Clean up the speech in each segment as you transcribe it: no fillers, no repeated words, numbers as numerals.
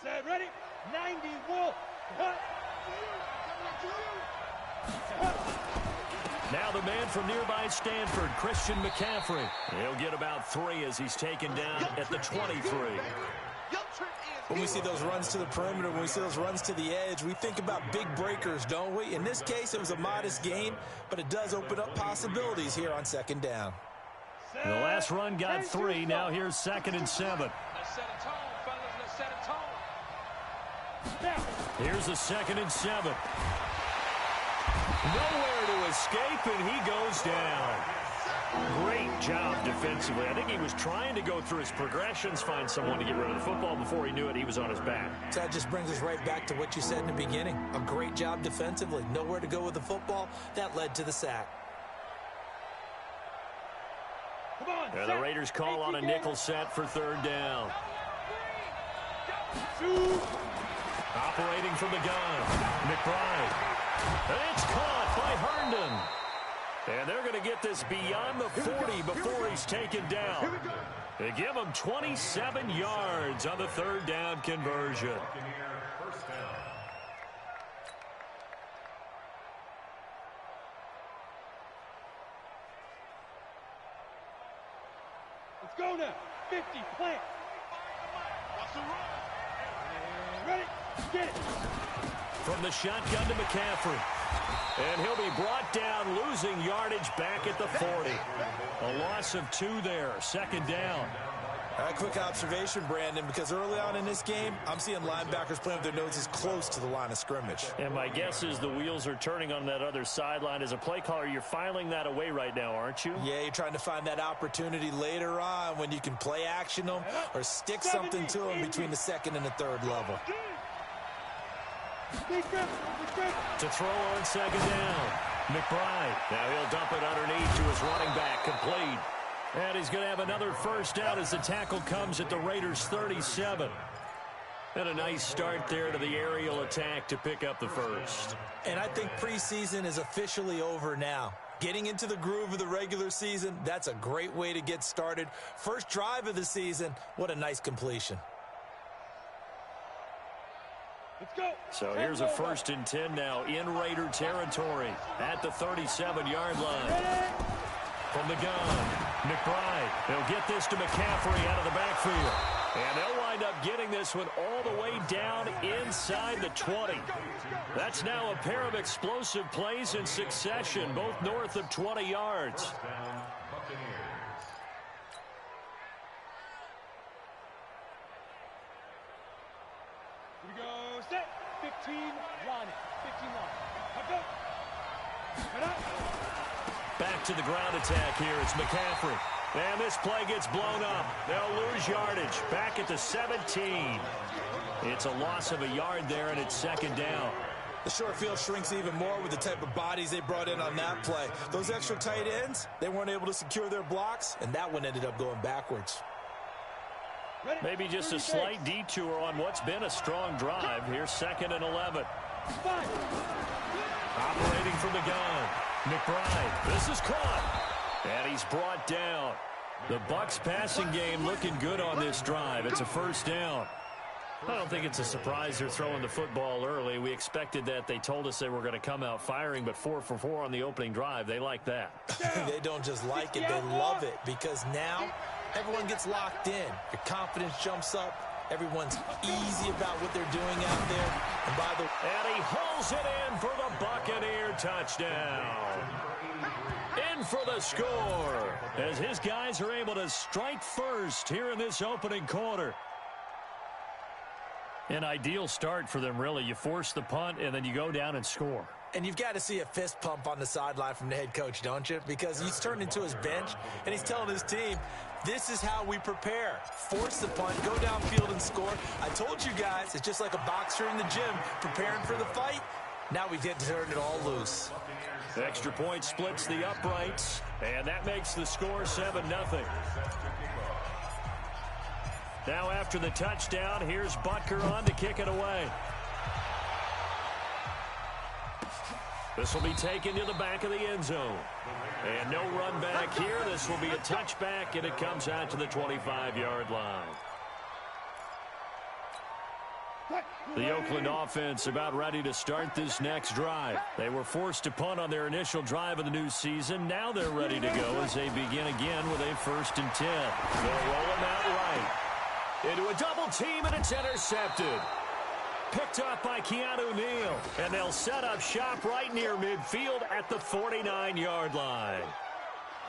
Set, ready? 90 Wolf. Now the man from nearby Stanford, Christian McCaffrey. He'll get about 3 as he's taken down at the 23. When we see those runs to the perimeter, when we see those runs to the edge, we think about big breakers, don't we? In this case, it was a modest gain, but it does open up possibilities here on second down. The last run got 3. Now here's 2nd and 7. Let's set a tone, fellas. Let's set a tone. Here's the 2nd and 7. Nowhere to escape, and he goes down. Great job defensively. I think he was trying to go through his progressions, find someone to get rid of the football. Before he knew it, he was on his back. So that just brings us right back to what you said in the beginning. A great job defensively. Nowhere to go with the football. That led to the sack. And the Raiders call on a nickel set for 3rd down. Operating from the gun, McBride. It's caught by Herndon. And they're going to get this beyond the 40 before he's taken down. They give him 27 yards on the 3rd down conversion. Let's go now. 50, plant. Ready? Get it. From the shotgun to McCaffrey. And he'll be brought down, losing yardage back at the 40. A loss of 2 there, 2nd down. A quick observation, Brandon, because early on in this game, I'm seeing linebackers playing with their noses close to the line of scrimmage. And my guess is the wheels are turning on that other sideline. As a play caller, you're filing that away right now, aren't you? Yeah, you're trying to find that opportunity later on when you can play action them or stick something to them between the 2nd and the 3rd level. To throw on 2nd down. McBride. Now he'll dump it underneath to his running back. Complete. And he's going to have another 1st down as the tackle comes at the Raiders' 37. And a nice start there to the aerial attack to pick up the 1st. And I think preseason is officially over now. Getting into the groove of the regular season, that's a great way to get started. First drive of the season, what a nice completion. Let's go. So here's a 1st and 10 now in Raider territory at the 37-yard line. From the gun, McBride. They'll get this to McCaffrey out of the backfield. And they'll wind up getting this one all the way down inside the 20. That's now a pair of explosive plays in succession, both north of 20 yards. Here we go. Set. 15 line. 15 line. Up, up. Head up. Back to the ground attack here. It's McCaffrey. And this play gets blown up. They'll lose yardage. Back at the 17. It's a loss of a yard there, and it's 2nd down. The short field shrinks even more with the type of bodies they brought in on that play. Those extra tight ends, they weren't able to secure their blocks, and that one ended up going backwards. Maybe just a slight detour on what's been a strong drive. Here's 2nd and 11. Operating from the gun. McBride. This is caught. And he's brought down. The Bucs passing game looking good on this drive. It's a 1st down. I don't think it's a surprise they're throwing the football early. We expected that. They told us they were going to come out firing, but 4 for 4 on the opening drive. They like that. They don't just like it, they love it, because now everyone gets locked in. Your confidence jumps up. Everyone's easy about what they're doing out there. And by the And he hauls it in for the Buccaneer touchdown. In for the score as his guys are able to strike first here in this opening quarter. An ideal start for them, really. You force the punt, and then you go down and score. And you've got to see a fist pump on the sideline from the head coach, don't you? Because he's turned into his bench, and he's telling his team, this is how we prepare. Force the punt, go downfield and score. I told you guys, it's just like a boxer in the gym preparing for the fight. Now we get to turn it all loose. The extra point splits the uprights, and that makes the score 7-0. Now after the touchdown, here's Butker on to kick it away. This will be taken to the back of the end zone. And no run back here. This will be a touchback, and it comes out to the 25-yard line. The Oakland offense about ready to start this next drive. They were forced to punt on their initial drive of the new season. Now they're ready to go as they begin again with a 1st and 10. They'll roll him out right. Into a double team, and it's intercepted. Picked up by Keanu Neal. And they'll set up shop right near midfield at the 49-yard line.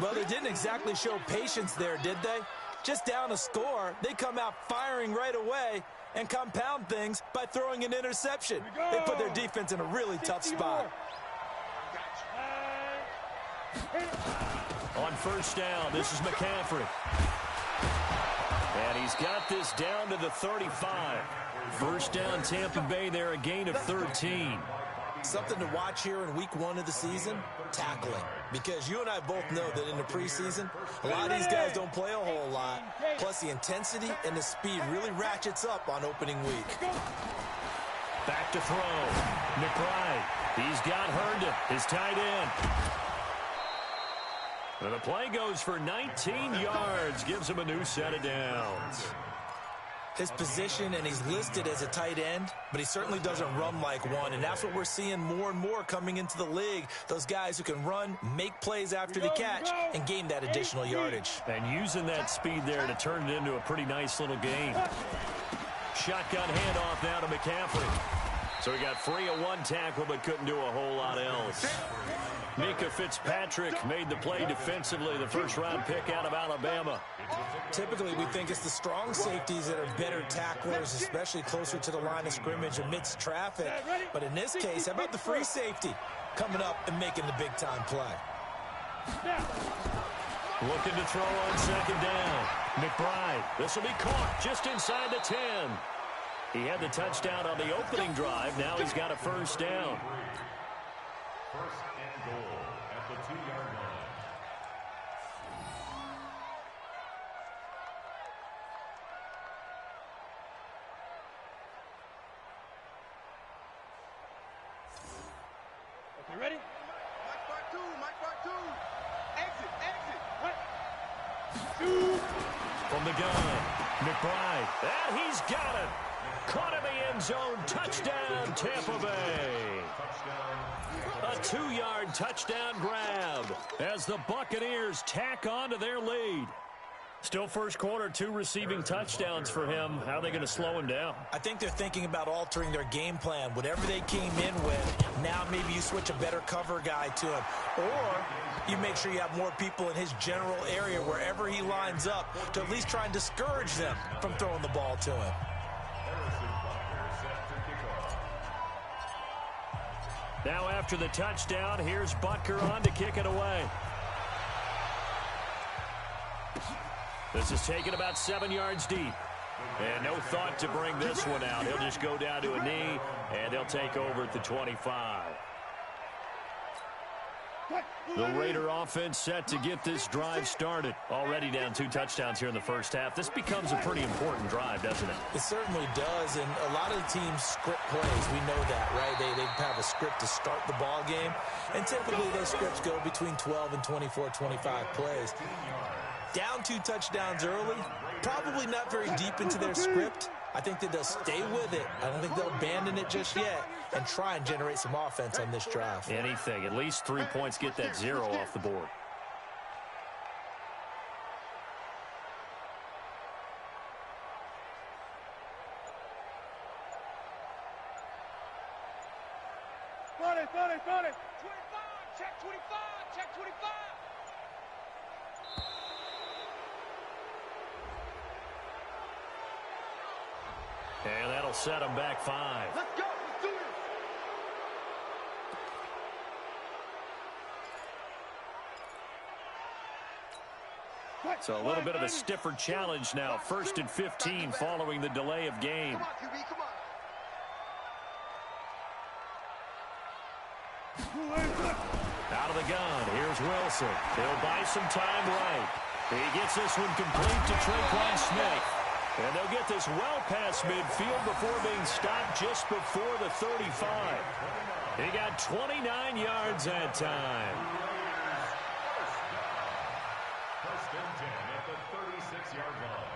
Well, they didn't exactly show patience there, did they? Just down a score, they come out firing right away and compound things by throwing an interception. They put their defense in a really tough spot. On 1st down, this is McCaffrey. And he's got this down to the 35. 1st down, Tampa Bay there, a gain of 13. Something to watch here in week 1 of the season, tackling. Because you and I both know that in the preseason, a lot of these guys don't play a whole lot. Plus, the intensity and the speed really ratchets up on opening week. Back to throw. McBride. He's got Herndon, his tight end. And the play goes for 19 yards, gives him a new set of downs. His position, and he's listed as a tight end, but he certainly doesn't run like one, and that's what we're seeing more and more coming into the league. Those guys who can run, make plays after the catch, and gain that additional yardage. And using that speed there to turn it into a pretty nice little game. Shotgun handoff now to McCaffrey. So he got free of one tackle, but couldn't do a whole lot else. Mika Fitzpatrick made the play defensively, the 1st-round pick out of Alabama. Typically, we think it's the strong safeties that are better tacklers, especially closer to the line of scrimmage amidst traffic. But in this case, how about the free safety coming up and making the big-time play? Looking to throw on 2nd down. McBride, this will be caught just inside the 10. He had the touchdown on the opening drive. Now he's got a 1st down. 1st and goal at the 2-yard line. Okay, ready? Mike Part 2. Exit. What? Shoot. From the gun, McBride. And he's got it. Caught in the end zone. Touchdown, Tampa Bay. A 2-yard touchdown grab as the Buccaneers tack on to their lead. Still 1st quarter, 2 receiving touchdowns for him. How are they going to slow him down? I think they're thinking about altering their game plan. Whatever they came in with, now maybe you switch a better cover guy to him. Or you make sure you have more people in his general area wherever he lines up to at least try and discourage them from throwing the ball to him. Now after the touchdown, here's Butker on to kick it away. This is taken about 7 yards deep. And no thought to bring this one out. He'll just go down to a knee, and they'll take over at the 25. The Raider offense set to get this drive started. Already down 2 touchdowns here in the 1st half. This becomes a pretty important drive, doesn't it? It certainly does, and a lot of the teams script plays. We know that, right? They have a script to start the ball game, and typically those scripts go between 12 and 24, 25 plays. Down 2 touchdowns early, probably not very deep into their script. I think that they'll stay with it. I don't think they'll abandon it just yet and try and generate some offense on this drive. Anything. At least 3 points, get that 0 off the board. Got it. 25, check 25. And that'll set him back 5. Let's go. Let's do this. So a little bit of a stiffer challenge now. 1st and 15 following the delay of game. Come on, QB, come on. Out of the gun, here's Wilson. He'll buy some time right. He gets this one complete to Traquan Smith. And they'll get this well past midfield before being stopped just before the 35. He got 29 yards that time. 1st and 10 at the 36-yard line.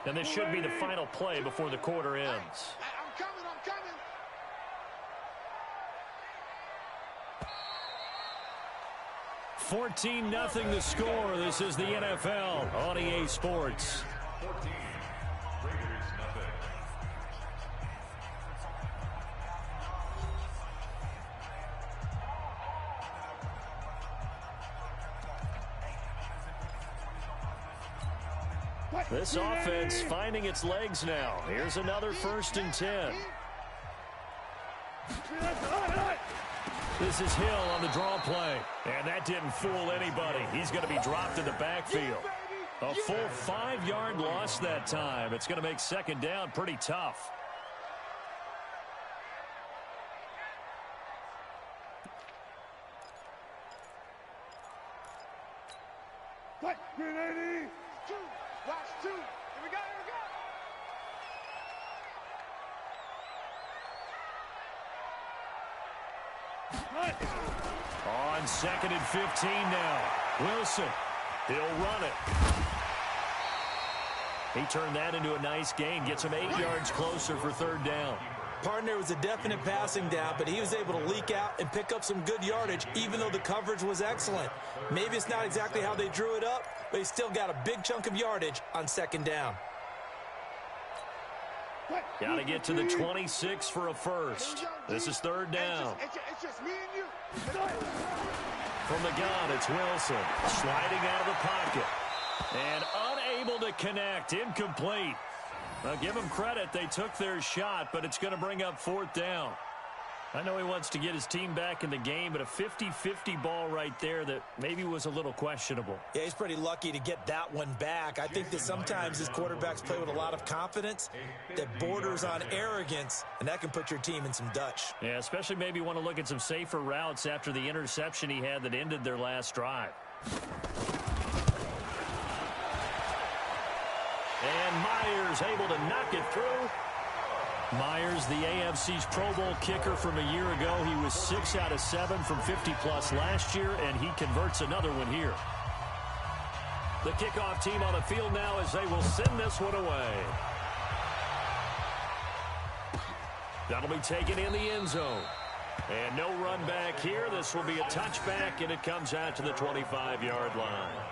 And this should be the final play before the quarter ends. I'm coming. 14-0 the score. This is the NFL on EA Sports. 14. Raiders nothing. This offense finding its legs now. Here's another 1st and 10. This is Hill on the draw play. And that didn't fool anybody. He's going to be dropped in the backfield. A full 5-yard loss that time. It's going to make 2nd down pretty tough. What? 380. Watch 2. Here we go. On 2nd and 15 now. Wilson, he'll run it. He turned that into a nice gain. Gets him 8 yards closer for 3rd down. Partner was a definite passing down, but he was able to leak out and pick up some good yardage, even though the coverage was excellent. Maybe it's not exactly how they drew it up, but he still got a big chunk of yardage on 2nd down. Got to get to the 26 for a first. This is 3rd down. It's just me and you. From the gun, it's Wilson. Sliding out of the pocket. And unable to connect. Incomplete. Well, give them credit. They took their shot, but it's going to bring up 4th down. I know he wants to get his team back in the game, but a 50-50 ball right there that maybe was a little questionable. Yeah, he's pretty lucky to get that one back. I think that sometimes his quarterbacks play with a lot of confidence that borders on arrogance, and that can put your team in some Dutch. Yeah, especially maybe want to look at some safer routes after the interception he had that ended their last drive. And Myers able to knock it through. Myers, the AFC's Pro Bowl kicker from a year ago. He was 6 out of 7 from 50-plus last year, and he converts another one here. The kickoff team on the field now as they will send this one away. That'll be taken in the end zone. And no run back here. This will be a touchback, and it comes out to the 25-yard line.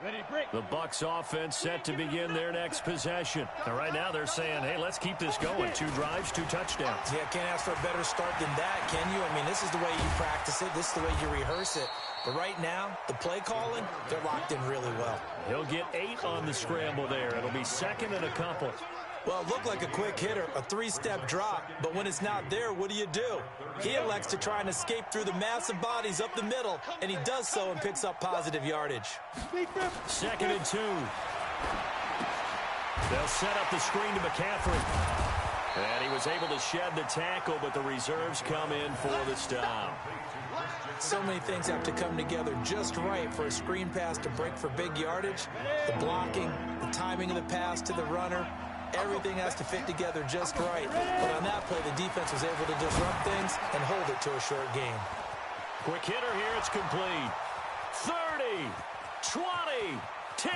Ready, break. The Bucs offense set to begin their next possession. And right now they're saying, hey, let's keep this going. 2 drives, 2 touchdowns. Yeah, can't ask for a better start than that, can you? I mean, this is the way you practice it. This is the way you rehearse it. But right now, the play calling, they're locked in really well. He'll get 8 on the scramble there. It'll be 2nd and a couple. Well, it looked like a quick hitter, a 3-step drop, but when it's not there, what do? He elects to try and escape through the massive bodies up the middle, and he does so and picks up positive yardage. 2nd and 2. They'll set up the screen to McCaffrey. And he was able to shed the tackle, but the reserves come in for the stop. So many things have to come together just right for a screen pass to break for big yardage. The blocking, the timing of the pass to the runner, everything has to fit together just right. But on that play, the defense was able to disrupt things and hold it to a short game. Quick hitter here, it's complete. 30, 20, 10,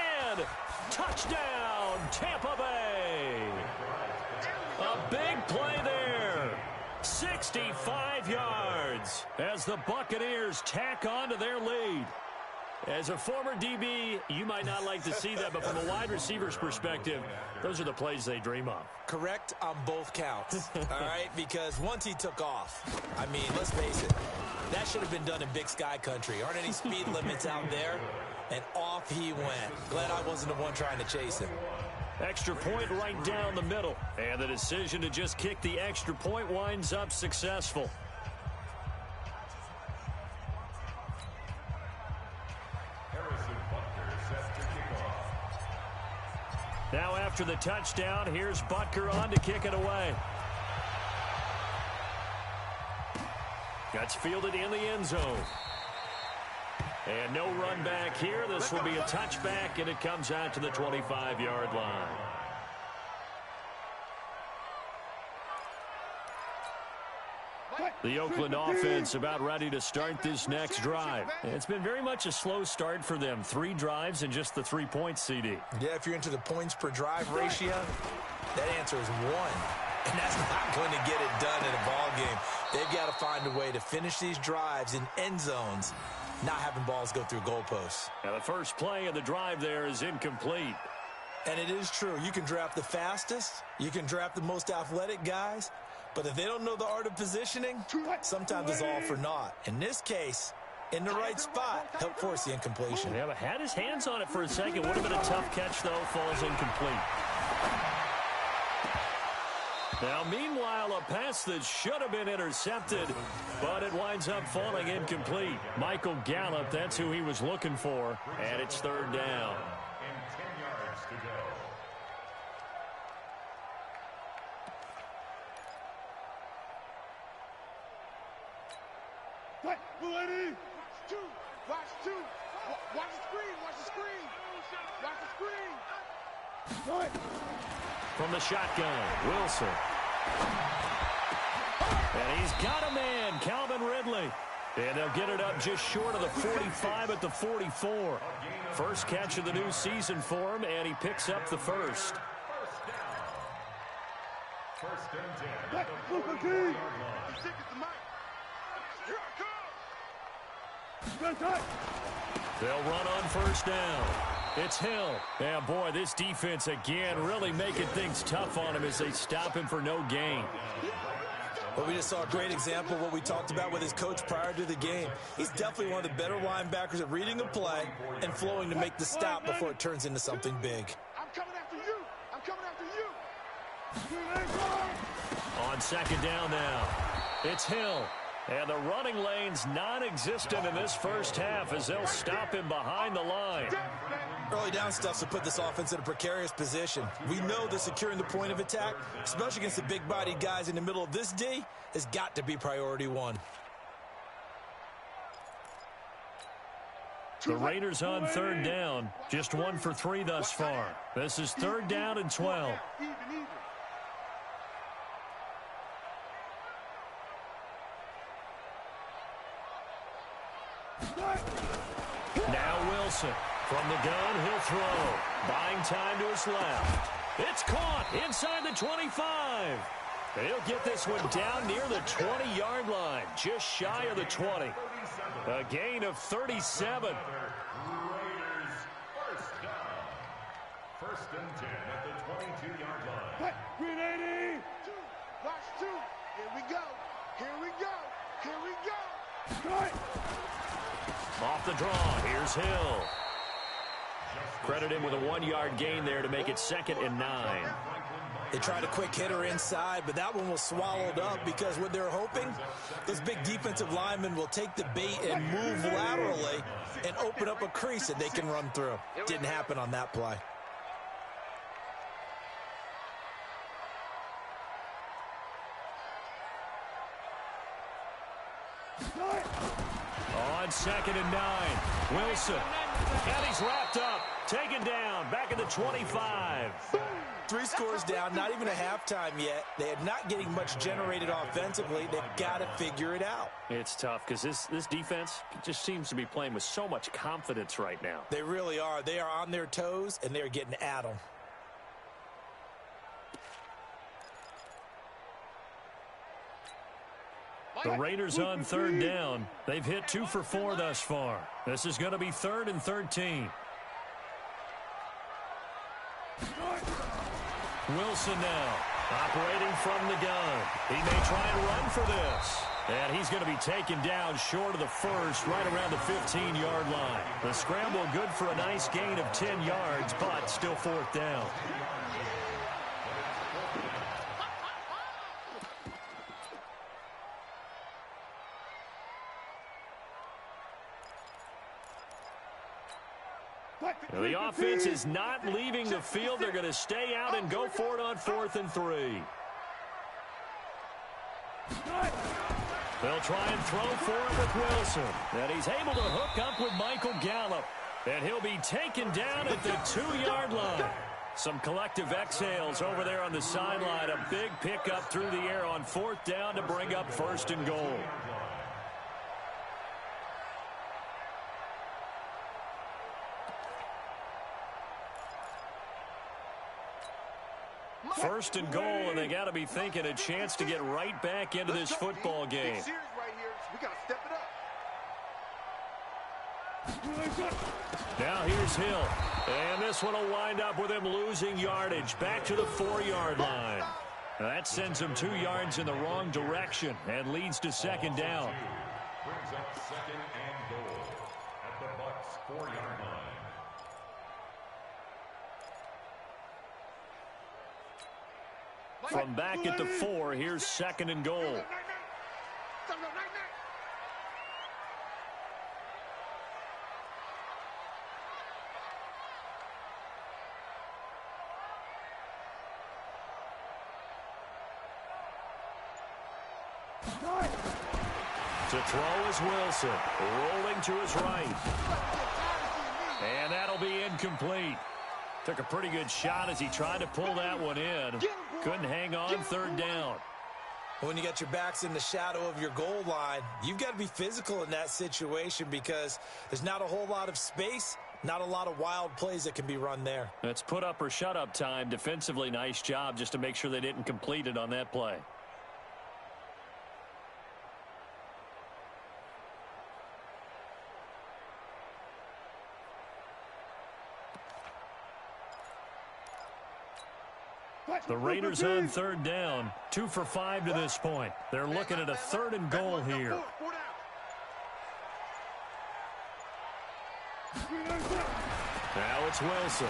touchdown, Tampa Bay. A big play there. 65 yards as the Buccaneers tack on to their lead. As a former DB, you might not like to see that, but from a wide receiver's perspective, those are the plays they dream of. Correct on both counts, all right? Because once he took off, I mean, let's face it, that should have been done in Big Sky country. Aren't any speed limits out there? And off he went. Glad I wasn't the one trying to chase him. Extra point right down the middle. And the decision to just kick the extra point winds up successful. Now after the touchdown, here's Butker on to kick it away. That's fielded in the end zone. And no run back here. This will be a touchback, and it comes out to the 25-yard line. The Oakland offense about ready to start this next drive. It's been very much a slow start for them. 3 drives and just the 3 points, CD. Yeah, if you're into the points per drive ratio, that answer is 1. And that's not going to get it done in a ball game. They've got to find a way to finish these drives in end zones, not having balls go through goalposts. Now the first play of the drive there is incomplete. And it is true. You can draft the fastest. You can draft the most athletic guys. But if they don't know the art of positioning, sometimes it's all for naught. In this case, in the right spot, help force the incompletion. Yeah, but had his hands on it for a second. Would have been a tough catch, though. Falls incomplete. Now, meanwhile, a pass that should have been intercepted, but it winds up falling incomplete. Michael Gallup, that's who he was looking for, and it's 3rd down. And 10 yards to go. Lady. Watch 2. Watch the screen. Watch the screen. Watch the screen. From the shotgun, Wilson. And he's got a man, Calvin Ridley. And they'll get it up just short of the 45 at the 44. First catch of the new season for him, and he picks up the first. First and 10 at the 40-yard line. They'll run on first down. It's Hill. Yeah, boy, this defense again really making things tough on him as they stop him for no gain. But we just saw a great example of what we talked about with his coach prior to the game. He's definitely one of the better linebackers at reading a play and flowing to make the stop before it turns into something big. I'm coming after you. I'm coming after you. On second down now, it's Hill. And the running lane's non-existent in this first half as they'll stop him behind the line. Early down stuff to put this offense in a precarious position. We know that securing the point of attack, especially against the big-bodied guys in the middle of this D, has got to be priority 1. The Raiders on 3rd down, just 1 for 3 thus far. This is 3rd down and 12. Now Wilson. From the gun, he'll throw. Buying time to his left. It's caught inside the 25. He'll get this one down near the 20-yard line, just shy of the 20. A gain of 37. Raiders first down. First and 10 at the 22-yard line. Green 80. Watch 2. Here we go. Here we go. Here we go. Off the draw, here's Hill. Credit him with a 1-yard gain there to make it 2nd and 9. They tried a quick hitter inside, but that one was swallowed up because what they're hoping, those big defensive linemen will take the bait and move laterally and open up a crease that they can run through. Didn't happen on that play. On 2nd and 9, Wilson. And he's wrapped up, taken down, back at the 25. 3 scores down, not even a halftime yet. They are not getting much generated offensively. They've got to figure it out. It's tough because this defense just seems to be playing with so much confidence right now. They really are. They are on their toes, and they're getting at them. The Raiders on 3rd down. They've hit 2 for 4 thus far. This is going to be 3rd and 13. Wilson now, operating from the gun. He may try and run for this. And he's going to be taken down short of the first, right around the 15-yard line. The scramble good for a nice gain of 10 yards, but still 4th down. The offense is not leaving the field. They're going to stay out and go for it on 4th and 3. They'll try and throw for it with Wilson. And he's able to hook up with Michael Gallup. And he'll be taken down at the 2-yard line. Some collective exhales over there on the sideline. A big pickup through the air on 4th down to bring up 1st and goal. First and goal, and they got to be thinking a chance to get right back into this football game. Big series right here. We got to step it up. Now here's Hill. And this one will wind up with him losing yardage back to the 4-yard line. That sends him 2 yards in the wrong direction and leads to 2nd down. Brings up 2nd and goal at the Bucs 4-yard line. From back at the 4, here's 2nd and goal. To throw is Wilson, rolling to his right. And that'll be incomplete. Took a pretty good shot as he tried to pull that one in. Couldn't hang on 3rd down. When you got your backs in the shadow of your goal line, you've got to be physical in that situation because there's not a whole lot of space, not a lot of wild plays that can be run there. That's put up or shut up time. Defensively, nice job just to make sure they didn't complete it on that play. The Raiders on 3rd down, 2 for 5 to this point. They're looking at a 3rd and goal here. Now it's Wilson.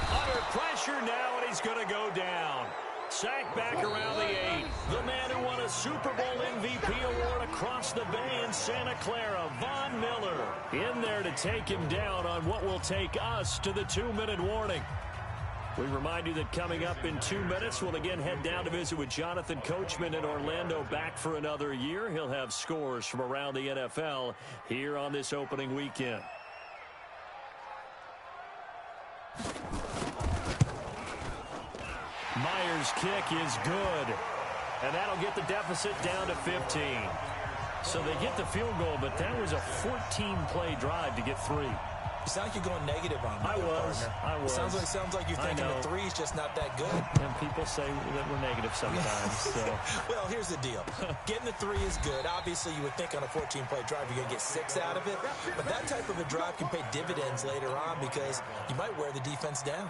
Under pressure now, and he's going to go down. Sacked back around the 8. The man who won a Super Bowl MVP award across the bay in Santa Clara, Von Miller, in there to take him down on what will take us to the 2-minute warning. We remind you that coming up in 2 minutes, we'll again head down to visit with Jonathan Coachman in Orlando, back for another year. He'll have scores from around the NFL here on this opening weekend. Myers' kick is good, and that'll get the deficit down to 15. So they get the field goal, but that was a 14-play drive to get 3. You sound like you're going negative on me. I was. Sounds like you're thinking the 3's just not that good. And people say that we're negative sometimes. So. Well, here's the deal. Getting the 3 is good. Obviously, you would think on a 14-play drive you're going to get 6 out of it. But that type of a drive can pay dividends later on because you might wear the defense down.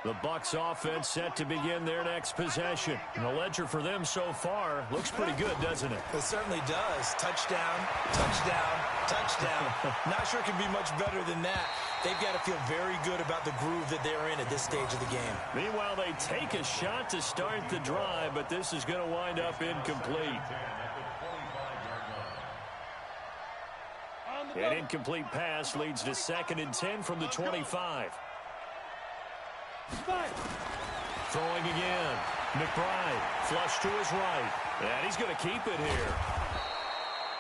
The Bucs offense set to begin their next possession. And the ledger for them so far looks pretty good, doesn't it? It certainly does. Touchdown, touchdown, touchdown. Not sure it can be much better than that. They've got to feel very good about the groove that they're in at this stage of the game. Meanwhile, they take a shot to start the drive, but this is going to wind up incomplete. An incomplete pass leads to 2nd and 10 from the 25. Throwing again. McBride, flush to his right. And he's going to keep it here.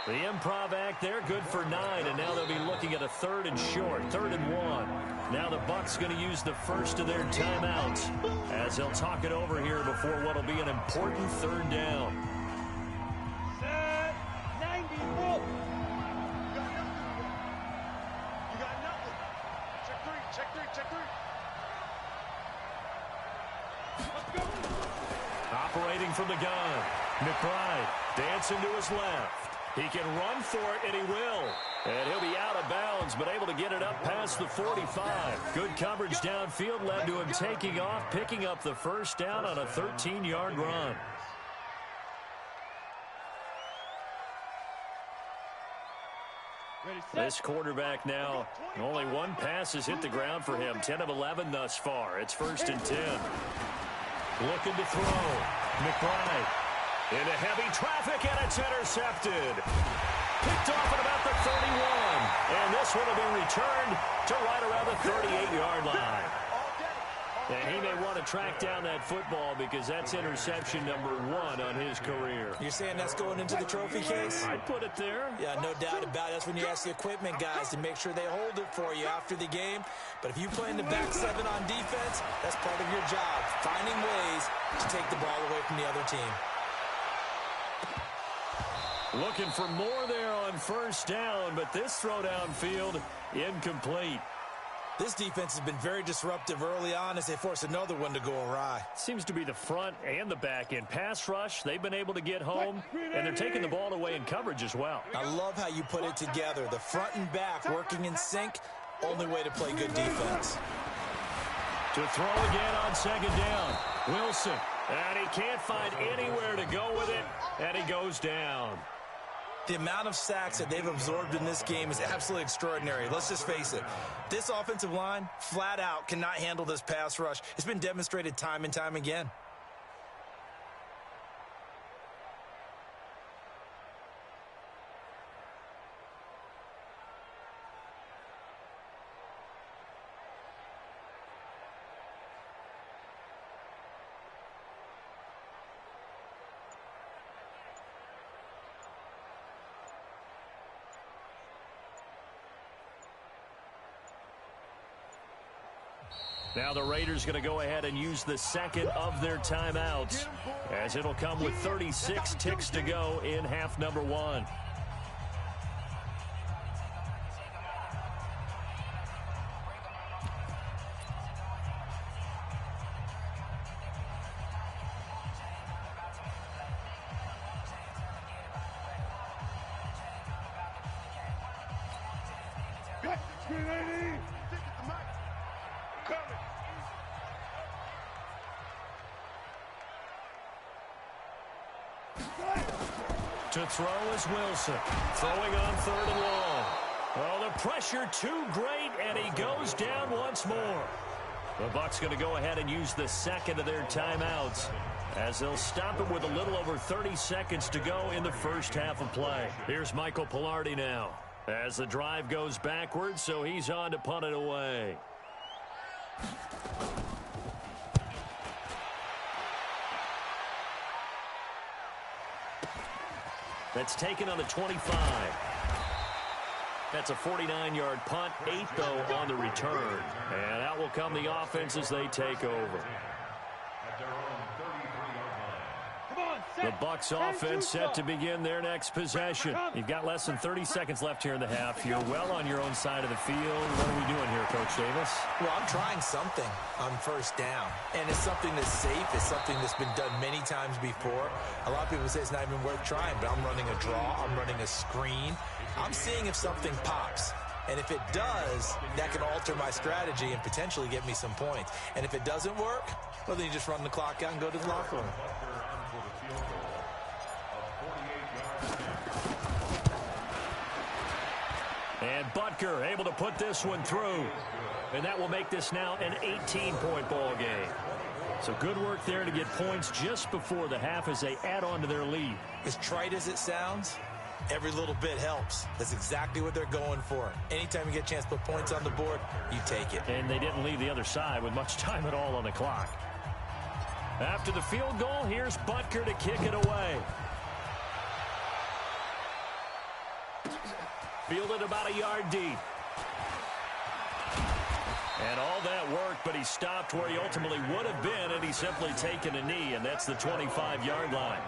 The improv act there, good for 9, and now they'll be looking at a 3rd and short, 3rd and 1. Now the Bucs going to use the first of their timeouts as they'll talk it over here before what will be an important 3rd down. Set 94. You got nothing. Check 3, check 3, check 3. Operating from the gun, McBride dancing to his left. He can run for it, and he will. And he'll be out of bounds, but able to get it up past the 45. Good coverage downfield led to him taking off, picking up the 1st down on a 13-yard run. This quarterback now, only 1 pass has hit the ground for him. 10 of 11 thus far. It's 1st and 10. Looking to throw. McBride into heavy traffic, and it's intercepted. Picked off at about the 31. And this one will be returned to right around the 38-yard line. All day, all And he may want to track down that football because that's interception number 1 on his career. You're saying that's going into the trophy case? I'd put it there. Yeah, no doubt about it. That's when you ask the equipment guys to make sure they hold it for you after the game. But if you play in the back 7 on defense, that's part of your job, finding ways to take the ball away from the other team. Looking for more there on first down, but this throw downfield incomplete. This defense has been very disruptive early on as they force another one to go awry. Seems to be the front and the back end. Pass rush, they've been able to get home, and they're taking the ball away in coverage as well. I love how you put it together. The front and back working in sync, only way to play good defense. To throw again on second down. Wilson, and he can't find anywhere to go with it, and he goes down. The amount of sacks that they've absorbed in this game is absolutely extraordinary. Let's just face it. This offensive line, flat out, cannot handle this pass rush. It's been demonstrated time and time again. Now the Raiders going to go ahead and use the second of their timeouts, as it'll come with 36 ticks to go in half number 1. To throw is Wilson. Throwing on 3rd and long. Oh, the pressure too great, and he goes down once more. The Bucs going to go ahead and use the second of their timeouts, as they'll stop it with a little over 30 seconds to go in the first half of play. Here's Michael Pilardi now, as the drive goes backwards, so he's on to punt it away. That's taken on the 25. That's a 49-yard punt, 8 though on the return. And out will come the offense as they take over. The Bucs offense set to begin their next possession. You've got less than 30 seconds left here in the half. You're well on your own side of the field. What are we doing here, Coach Davis? Well, I'm trying something on first down. And it's something that's safe. It's something that's been done many times before. A lot of people say it's not even worth trying, but I'm running a draw. I'm running a screen. I'm seeing if something pops. And if it does, that can alter my strategy and potentially get me some points. And if it doesn't work, well, then you just run the clock out and go to the locker room. And Butker able to put this one through. And that will make this now an 18-point ball game. So good work there to get points just before the half as they add on to their lead. As trite as it sounds, every little bit helps. That's exactly what they're going for. Anytime you get a chance to put points on the board, you take it. And they didn't leave the other side with much time at all on the clock. After the field goal, here's Butker to kick it away. Fielded about a yard deep. And all that worked, but he stopped where he ultimately would have been, and he's simply taken a knee, and that's the 25-yard line.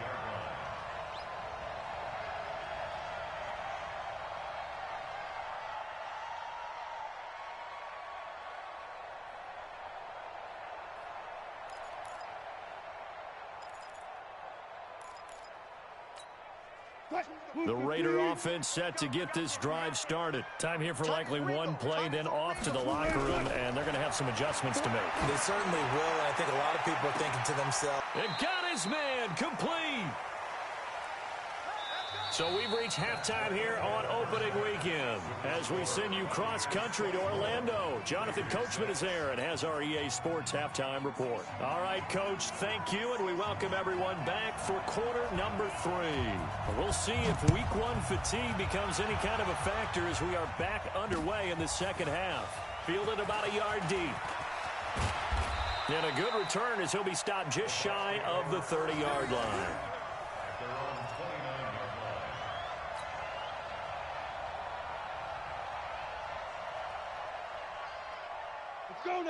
The Raider offense set to get this drive started. Time here for likely one play, then off to the locker room, and they're going to have some adjustments to make. They certainly will, and I think a lot of people are thinking to themselves, It got his man complete. So we've reached halftime here on opening weekend as we send you cross-country to Orlando. Jonathan Coachman is there and has our EA Sports halftime report. All right, Coach, thank you, and we welcome everyone back for quarter number 3. We'll see if week 1 fatigue becomes any kind of a factor as we are back underway in the second half. Fielded about a yard deep. And a good return as he'll be stopped just shy of the 30-yard line.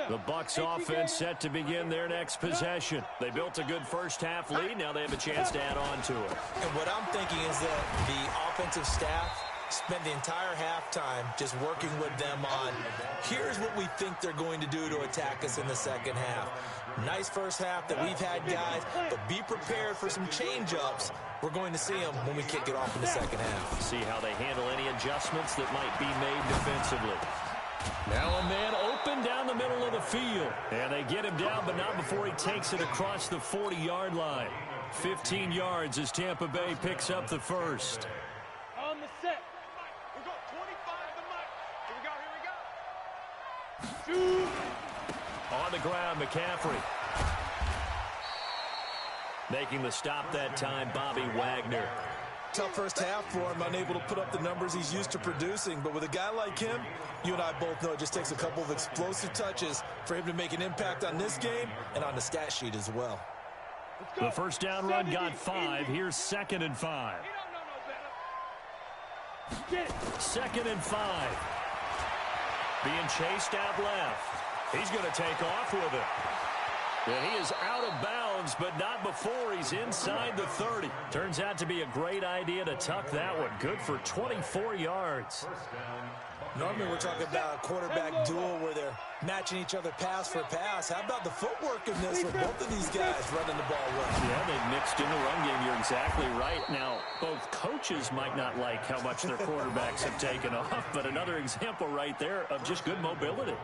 The Bucs offense set to begin their next possession. They built a good first-half lead. Now they have a chance to add on to it. And what I'm thinking is that the offensive staff spent the entire halftime just working with them on, here's what we think they're going to do to attack us in the second half. Nice first half that we've had, guys, but be prepared for some change-ups. We're going to see them when we kick it off in the second half. See how they handle any adjustments that might be made defensively. Now a man open down the middle of the field. And they get him down, but not before he takes it across the 40-yard line. 15 yards as Tampa Bay picks up the first. On the set. We got 25 the mic. Here we go. Shoot. On the ground, McCaffrey. Making the stop that time, Bobby Wagner. Tough first half for him, unable to put up the numbers he's used to producing. But with a guy like him, you and I both know it just takes a couple of explosive touches for him to make an impact on this game and on the stat sheet as well. The first down run got 5. Here's 2nd and 5. Second and 5. Being chased out left. He's going to take off with it. And he is out of bounds, but not before he's inside the 30. Turns out to be a great idea to tuck that one. Good for 24 yards. Normally we're talking about a quarterback duel where they're matching each other pass for pass. How about the footwork in this with both of these guys running the ball well? Yeah, they've mixed in the run game. You're exactly right. Now, both coaches might not like how much their quarterbacks have taken off, but another example right there of just good mobility.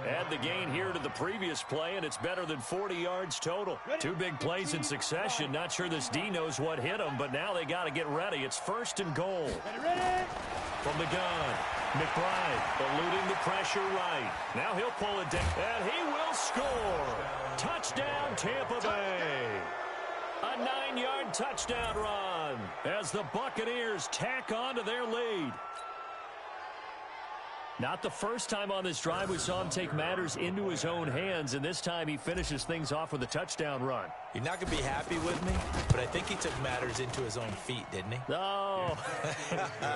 Add the gain here to the previous play, and it's better than 40 yards total. 2 big plays in succession. Not sure this D knows what hit him, but now they got to get ready. It's 1st and goal. From the gun, McBride eluding the pressure right. Now he'll pull it down, and he will score. Touchdown, Tampa Bay. A 9-yard touchdown run as the Buccaneers tack on to their lead. Not the first time on this drive we saw him take matters into his own hands, and this time he finishes things off with a touchdown run. You're not going to be happy with me, but I think he took matters into his own feet, didn't he? Oh,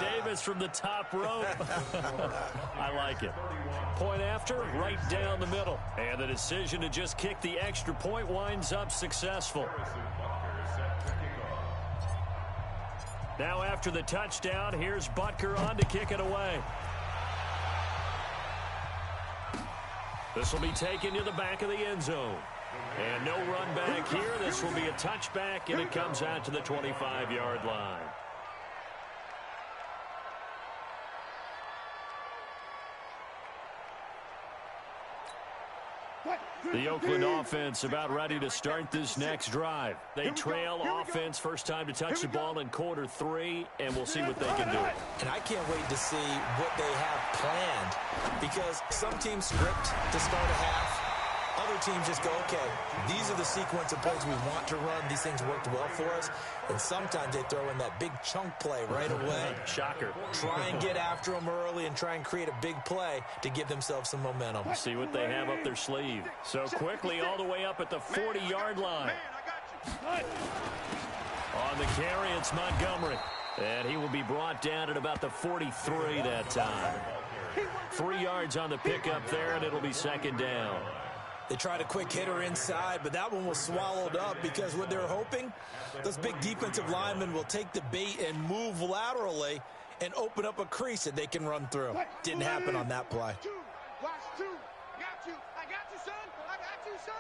Davis from the top rope. I like it. Point after, right down the middle. And the decision to just kick the extra point winds up successful. Now after the touchdown, here's Butker on to kick it away. This will be taken to the back of the end zone. And no run back here. This will be a touchback, and it comes out to the 25-yard line. The Oakland offense about ready to start this next drive. They trail offense, first time to touch the ball in quarter 3, and we'll see what they can do. And I can't wait to see what they have planned, because some teams script to start a half. Other teams just go, okay, these are the sequence of plays we want to run. These things worked well for us. And sometimes they throw in that big chunk play right away. Shocker. Try and get after them early and try and create a big play to give themselves some momentum. See what they have up their sleeve. So quickly all the way up at the 40-yard line. On the carry, it's Montgomery. And he will be brought down at about the 43 that time. 3 yards on the pickup there, and it'll be 2nd down. They tried a quick hitter inside, but that one was swallowed up because what they're hoping, those big defensive linemen will take the bait and move laterally and open up a crease that they can run through. Didn't happen on that play. Watch 2. I got you. I got you, son. I got you, son.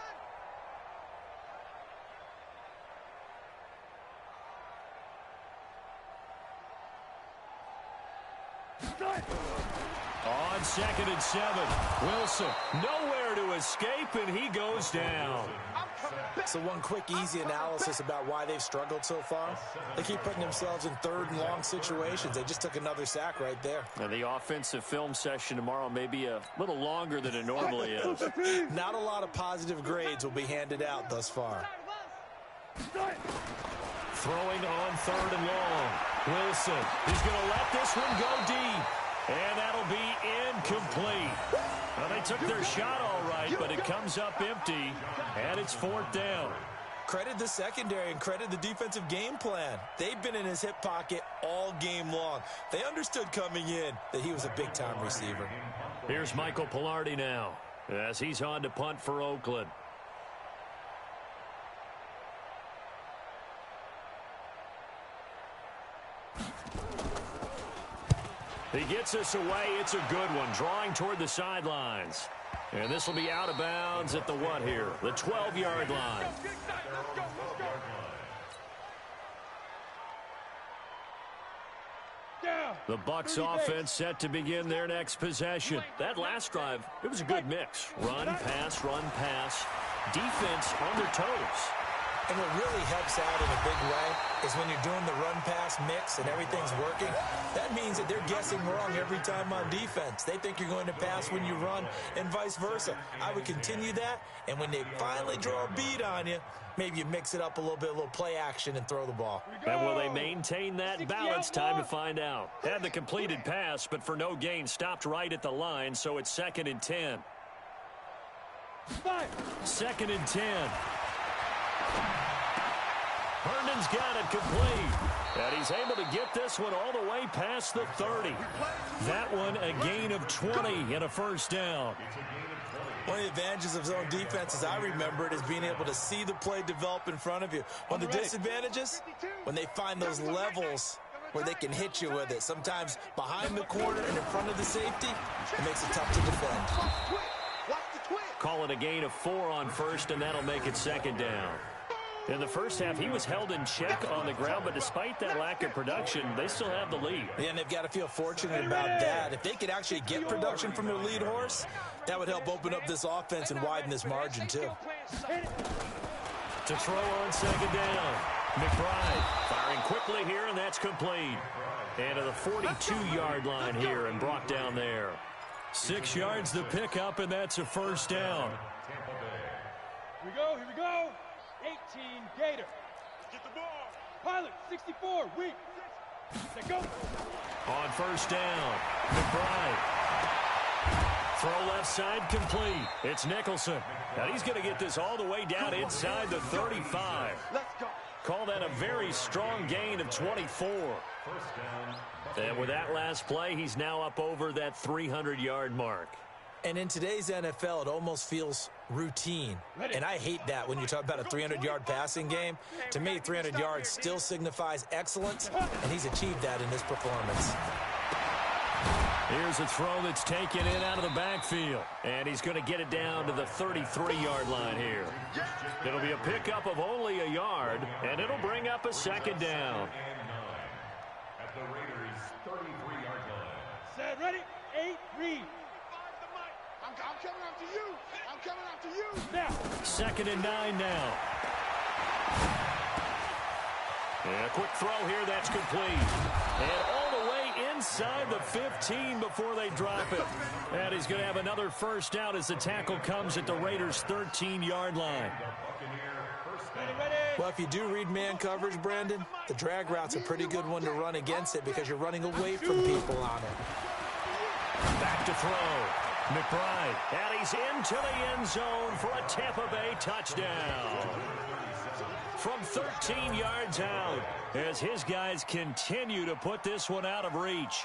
On 2nd and 7, Wilson nowhere to escape, and he goes down. So one quick, easy analysis about why they've struggled so far. They keep putting themselves in 3rd and long situations. They just took another sack right there. And the offensive film session tomorrow may be a little longer than it normally is. Not a lot of positive grades will be handed out thus far. Throwing on 3rd and long. Wilson, he's going to let this one go deep. And that'll be incomplete. Well, they took their shot all right, but it comes up empty, and it's 4th down. Credit the secondary and credit the defensive game plan. They've been in his hip pocket all game long. They understood coming in that he was a big-time receiver. Here's Michael Pilardi now as he's on to punt for Oakland. He gets us away. It's a good one, drawing toward the sidelines. And this will be out of bounds at the what here? The 12-yard line. The Bucs offense set to begin their next possession. That last drive, it was a good mix. Run, pass, defense on their toes. And what really helps out in a big way is when you're doing the run-pass mix and everything's working, that means that they're guessing wrong every time on defense. They think you're going to pass when you run and vice versa. I would continue that, and when they finally draw a beat on you, maybe you mix it up a little play action and throw the ball. And will they maintain that balance? Time to find out. Had the completed pass, but for no gain, stopped right at the line, so it's 2nd and 10. 2nd and 10. Herndon's got it complete. And he's able to get this one all the way past the 30. That one a gain of 20 and a 1st down. One of the advantages of zone defense, as I remember it, is being able to see the play develop in front of you. One of the disadvantages, when they find those levels where they can hit you with it, sometimes behind the corner and in front of the safety, it makes it tough to defend. Call it a gain of 4 on 1st, and that'll make it 2nd down. In the first half, he was held in check on the ground, but despite that lack of production, they still have the lead. Yeah, and they've got to feel fortunate about that. If they could actually get production from their lead horse, that would help open up this offense and widen this margin, too. To throw on 2nd down. McBride firing quickly here, and that's complete. And to the 42-yard line here and brought down there. 6 yards the pickup, and that's a 1st down. Here we go. 18, Gator. Get the ball. Pilot, 64, weak. Set go. On 1st down, McBride. Throw left side complete. It's Nicholson. Now he's going to get this all the way down inside the 35. Let's go. Call that a very strong gain of 24. And with that last play, he's now up over that 300-yard mark. And in today's NFL, it almost feels routine. And I hate that when you talk about a 300-yard passing game. To me, 300 yards still signifies excellence, and he's achieved that in this performance. Here's a throw that's taken in out of the backfield. And he's going to get it down to the 33-yard line here. It'll be a pickup of only a yard, and it'll bring up a 2nd down. At the Raiders' 33-yard line. Set, ready, 8, read. I'm coming after you. I'm coming after you. Now. 2nd and 9 now. And a quick throw here, that's complete. And all the way inside the 15 before they drop it. And he's going to have another 1st down as the tackle comes at the Raiders' 13-yard line. Well, if you do read man coverage, Brandon, the drag route's a pretty good one to run against it because you're running away from people on it. Back to throw. McBride, and he's into the end zone for a Tampa Bay touchdown. From 13 yards out, as his guys continue to put this one out of reach.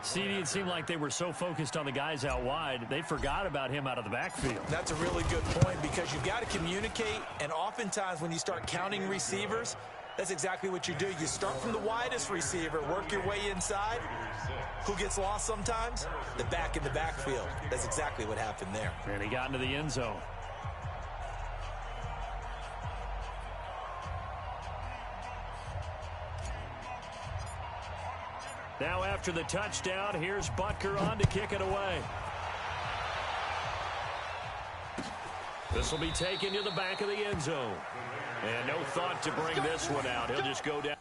See, it seemed like they were so focused on the guys out wide, they forgot about him out of the backfield. That's a really good point because you've got to communicate, and oftentimes when you start counting receivers, that's exactly what you do. You start from the widest receiver, work your way inside. Who gets lost sometimes? The back in the backfield. That's exactly what happened there. And he got into the end zone. Now after the touchdown, here's Butker on to kick it away. This will be taken to the back of the end zone. And no thought to bring this one out. He'll just go down.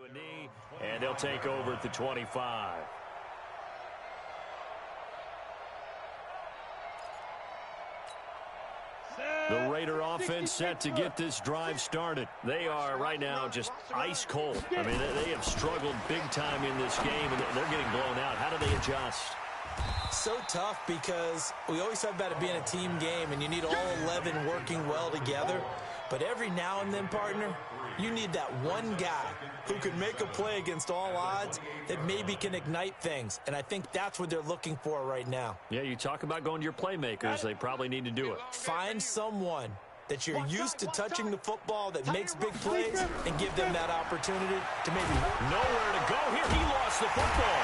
a knee, and they'll take over at the 25. The Raider offense set to get this drive started. They are right now just ice cold. I mean, they have struggled big time in this game, and they're getting blown out. How do they adjust? So tough because we always talk about it being a team game, and you need all 11 working well together. But every now and then, partner, you need that one guy who can make a play against all odds that maybe can ignite things. And I think that's what they're looking for right now. Yeah, you talk about going to your playmakers. They probably need to do it. Find someone that you're used to touching the football that makes big plays and give them that opportunity to maybe... Nowhere to go here. He lost the football.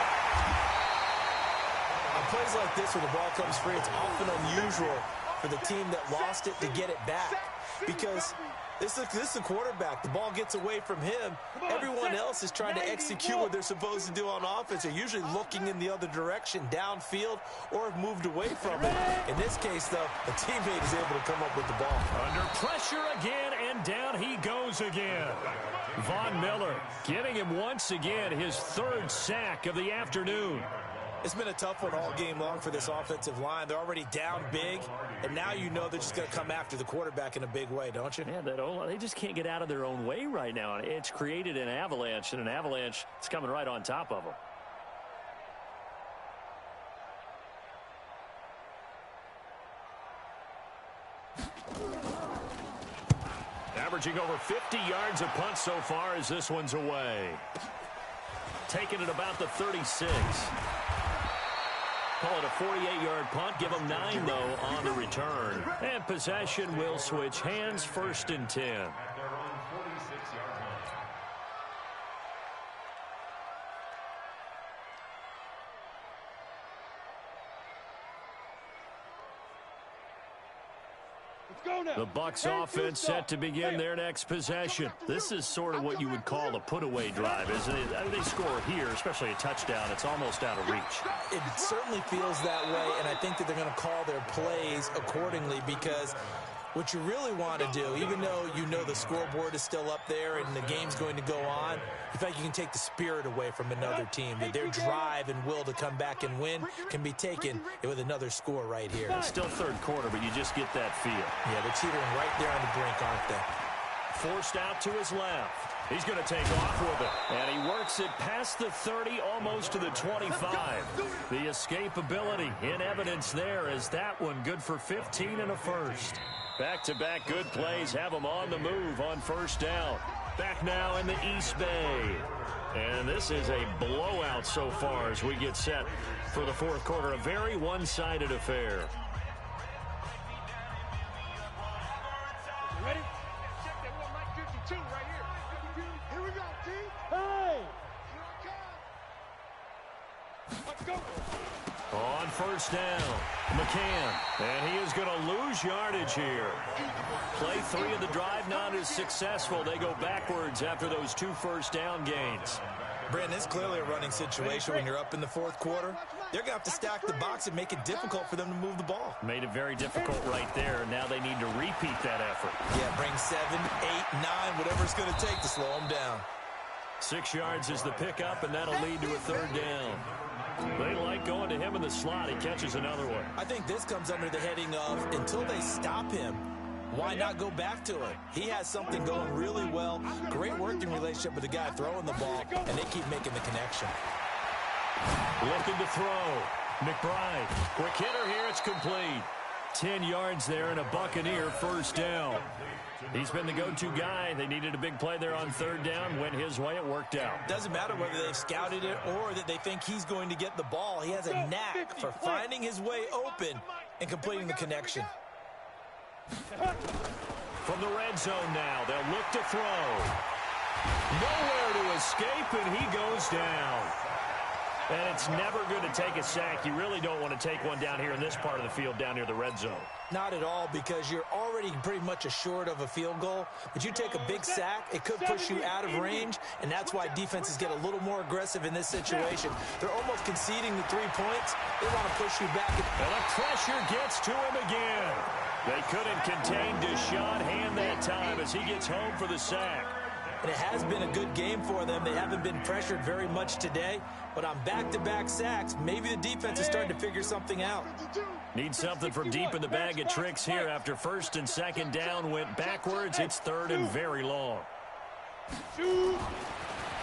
On plays like this where the ball comes free, it's often unusual for the team that lost it to get it back. Because this is the quarterback. The ball gets away from him. Everyone else is trying to execute what they're supposed to do on offense. They're usually looking in the other direction, downfield, or have moved away from it. In this case, though, a teammate is able to come up with the ball. Under pressure again, and down he goes again. Von Miller getting him once again, his third sack of the afternoon. It's been a tough one all game long for this offensive line. They're already down big, and now you know they're just going to come after the quarterback in a big way, don't you? Yeah, they just can't get out of their own way right now. It's created an avalanche, and an avalanche is coming right on top of them. Averaging over 50 yards a punt so far as this one's away. Taking it about the 36. Call it a 48-yard punt. Give them 9, though, on the return. And possession will switch hands, 1st and 10. The Bucs offense set to begin their next possession. This is sort of what you would call a put-away drive, isn't it? They score here, especially a touchdown. It's almost out of reach. It certainly feels that way, and I think that they're going to call their plays accordingly because what you really want to do, even though you know the scoreboard is still up there and the game's going to go on, in fact, you can take the spirit away from another team. That their drive and will to come back and win can be taken with another score right here. It's still third quarter, but you just get that feel. Yeah, they're teetering right there on the brink, aren't they? Forced out to his left. He's going to take off with it. And he works it past the 30, almost to the 25. The escapability in evidence there as that one good for 15 and a first. Back-to-back good plays have them on the move on first down. Back now in the East Bay. And this is a blowout so far as we get set for the fourth quarter. A very one-sided affair. Ready? Check that one, Mike 52 right here. Here we go, team. Hey! Let's go. On first down, McCann, and he is going to lose yardage here. Play 3 of the drive not as successful. They go backwards after those 2 first down gains. Brandon, it's clearly a running situation when you're up in the fourth quarter. They're going to have to stack the box and make it difficult for them to move the ball. Made it very difficult right there. Now they need to repeat that effort. Yeah, bring 7, 8, 9, whatever it's going to take to slow them down. 6 yards is the pickup, and that'll lead to a third down. They like going to him in the slot. He catches another one. I think this comes under the heading of until they stop him, why not go back to it? He has something going really well. Great working relationship with the guy throwing the ball, and they keep making the connection. Looking to throw. McBride. Quick hitter here. It's complete. 10 yards there and a Buccaneer first down. He's been the go-to guy. They needed a big play there on third down. Went his way. It worked out. Doesn't matter whether they've scouted it or that they think he's going to get the ball. He has a knack for finding his way open and completing the connection. From the red zone now, they'll look to throw. Nowhere to escape, and he goes down. And it's never good to take a sack. You really don't want to take one down here in this part of the field down near the red zone. Not at all, because you're already pretty much assured of a field goal. But you take a big sack, it could push you out of range, and that's why defenses get a little more aggressive in this situation. They're almost conceding the 3 points. They want to push you back. And the pressure gets to him again. They couldn't contain Deshaun Hand that time as he gets home for the sack. and it has been a good game for them. They haven't been pressured very much today, but on back-to-back sacks, maybe the defense is starting to figure something out. Need something from deep in the bag of tricks here. After first and second down went backwards, it's third and very long.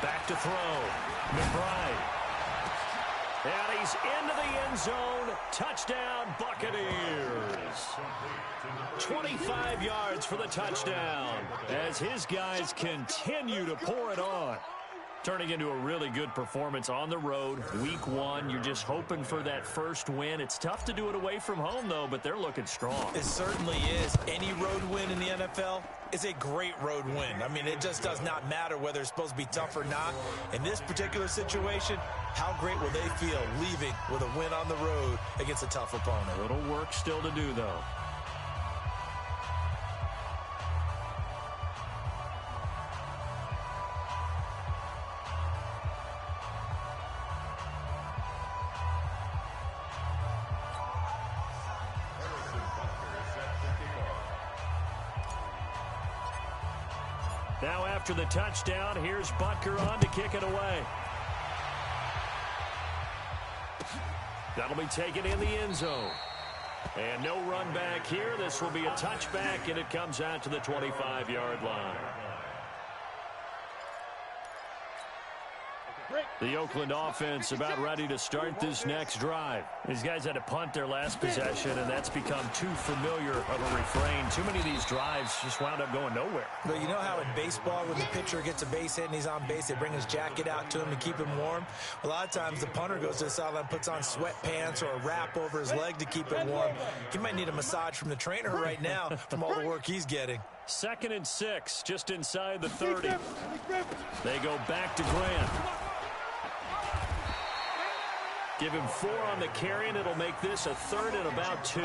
Back to throw. McBride. And he's into the end zone. Touchdown, Buccaneers. 25 yards for the touchdown as his guys continue to pour it on. Turning into a really good performance on the road. Week 1, you're just hoping for that first win. It's tough to do it away from home, though, but they're looking strong. It certainly is. Any road win in the NFL is a great road win. I mean, it just does not matter whether it's supposed to be tough or not. In this particular situation, how great will they feel leaving with a win on the road against a tough opponent? A little work still to do, though. Now after the touchdown, here's Butker on to kick it away. That'll be taken in the end zone. And no run back here. This will be a touchback, and it comes out to the 25-yard line. The Oakland offense about ready to start this next drive. These guys had to punt their last possession, and that's become too familiar of a refrain. Too many of these drives just wound up going nowhere. But you know how in baseball, when the pitcher gets a base hit and he's on base, they bring his jacket out to him to keep him warm? A lot of times the punter goes to the sideline, puts on sweatpants or a wrap over his leg to keep him warm. He might need a massage from the trainer right now from all the work he's getting. 2nd and 6, just inside the 30. They go back to Grant. Give him 4 on the carry, and it'll make this a 3rd and about 2.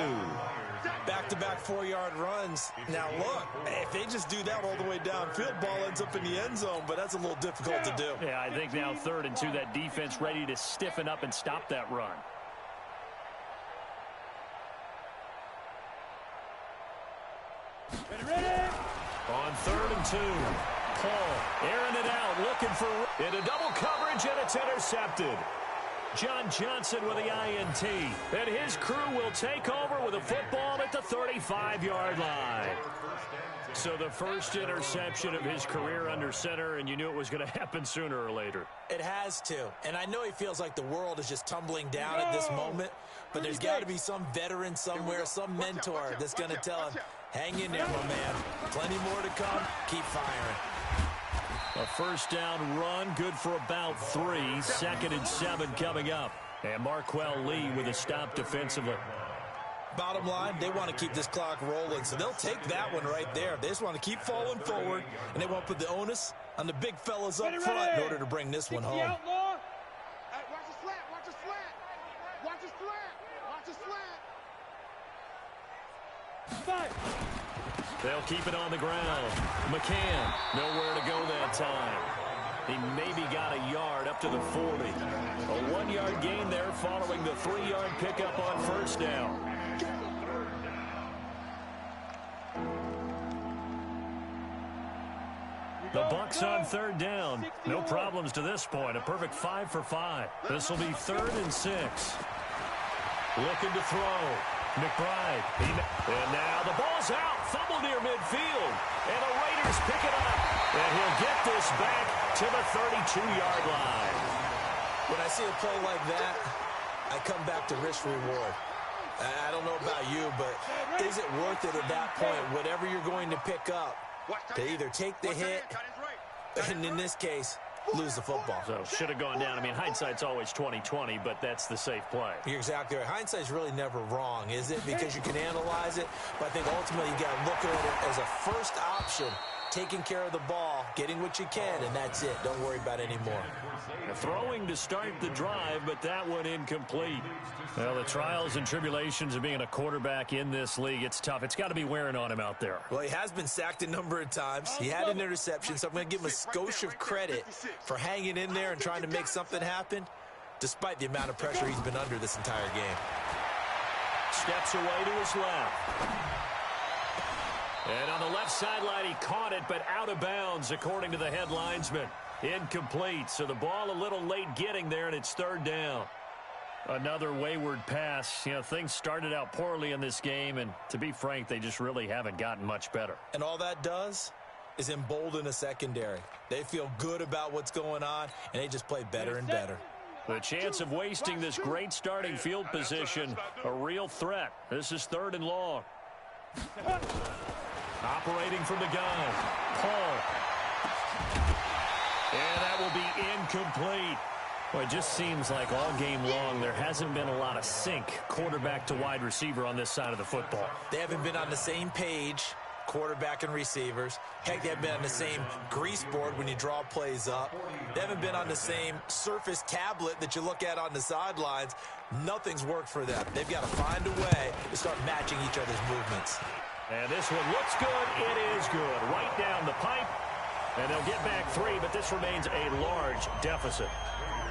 Back-to-back 4-yard runs. Now, look, if they just do that all the way downfield, ball ends up in the end zone, but that's a little difficult to do. Yeah, I think now 3rd and 2, that defense ready to stiffen up and stop that run. On 3rd and 2, Paul airing it out, looking for into double coverage, and it's intercepted. John Johnson with the INT. And his crew will take over with a football at the 35-yard line. So the first interception of his career under center, and you knew it was going to happen sooner or later. It has to. And I know he feels like the world is just tumbling down at this moment, but there's got to be some veteran somewhere, some mentor that's going to tell him, hang in there, my man. Plenty more to come. Keep firing. A first down run, good for about 3. 2nd and 7 coming up. And Marquell Lee with a stop defensively. Bottom line, they want to keep this clock rolling, so they'll take that one right there. They just want to keep falling forward, and they want to put the onus on the big fellas up front in order to bring this one home. Hey, watch the slant, watch the slant. Watch the slant, watch the slant. 5. They'll keep it on the ground. McCann, nowhere to go that time. He maybe got a yard up to the 40. A 1-yard gain there following the 3-yard pickup on first down. The Bucs on 3rd down. No problems to this point. A perfect 5 for 5. This will be 3rd and 6. Looking to throw. McBride. And now the ball's out. Fumble near midfield. And the Raiders pick it up. And he'll get this back to the 32-yard line. When I see a play like that, I come back to risk reward. I don't know about you, but is it worth it at that point, whatever you're going to pick up, to either take the hit, and in this case, lose the football? So should have gone down. I mean, hindsight's always 20/20, but that's the safe play. You're exactly right. Hindsight's really never wrong, is it? Because you can analyze it, but I think ultimately you got to look at it as a first option, taking care of the ball, getting what you can, and that's it. Don't worry about it anymore. Throwing to start the drive, but that one incomplete. Well, the trials and tribulations of being a quarterback in this league, it's tough. It's got to be wearing on him out there. Well, he has been sacked a number of times. He had an interception, so I'm going to give him a skosh of credit for hanging in there and trying to make something happen, despite the amount of pressure he's been under this entire game. Steps away to his left. And on the left sideline, he caught it, but out of bounds, according to the head linesman. Incomplete, so the ball a little late getting there, and it's third down. Another wayward pass. You know, things started out poorly in this game, and to be frank, they just really haven't gotten much better. And all that does is embolden a secondary. They feel good about what's going on, and they just play better and better. The chance of wasting this great starting field position, a real threat. This is third and long. Operating from the gun, Paul. And that will be incomplete. Well, it just seems like all game long there hasn't been a lot of sync quarterback to wide receiver on this side of the football. They haven't been on the same page, quarterback and receivers. Heck, they haven't been on the same grease board when you draw plays up. They haven't been on the same surface tablet that you look at on the sidelines. Nothing's worked for them. They've got to find a way to start matching each other's movements. And this one looks good. It is good. Right down the pipe. And they'll get back 3, but this remains a large deficit.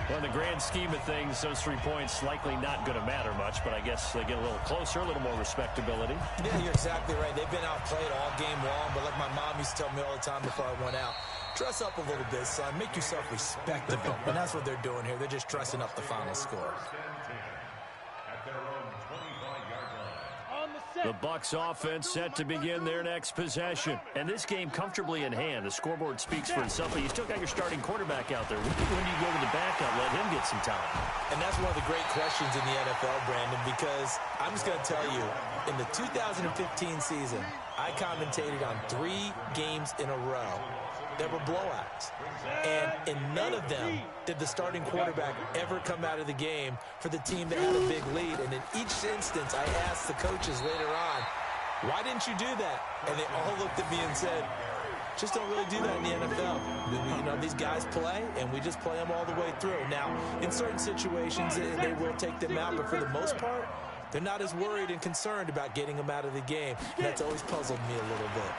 Well, in the grand scheme of things, those 3 points likely not going to matter much, but I guess they get a little closer, a little more respectability. Yeah, you're exactly right. They've been outplayed all game long, but like my mom used to tell me all the time before I went out, dress up a little bit, son. Make yourself respectable. And that's what they're doing here. They're just dressing up the final score. The Bucs offense set to begin their next possession. And this game comfortably in hand. The scoreboard speaks for itself, but you still got your starting quarterback out there. When do you go to the backup, let him get some time? And that's one of the great questions in the NFL, Brandon, because I'm just going to tell you, in the 2015 season, I commentated on 3 games in a row that were blowouts. And in none of them did the starting quarterback ever come out of the game for the team that had a big lead. And in each instance, I asked the coaches later on, why didn't you do that? And they all looked at me and said, just don't really do that in the NFL. You know, these guys play, and we just play them all the way through. Now, in certain situations, they will take them out, but for the most part, they're not as worried and concerned about getting them out of the game. And that's always puzzled me a little bit.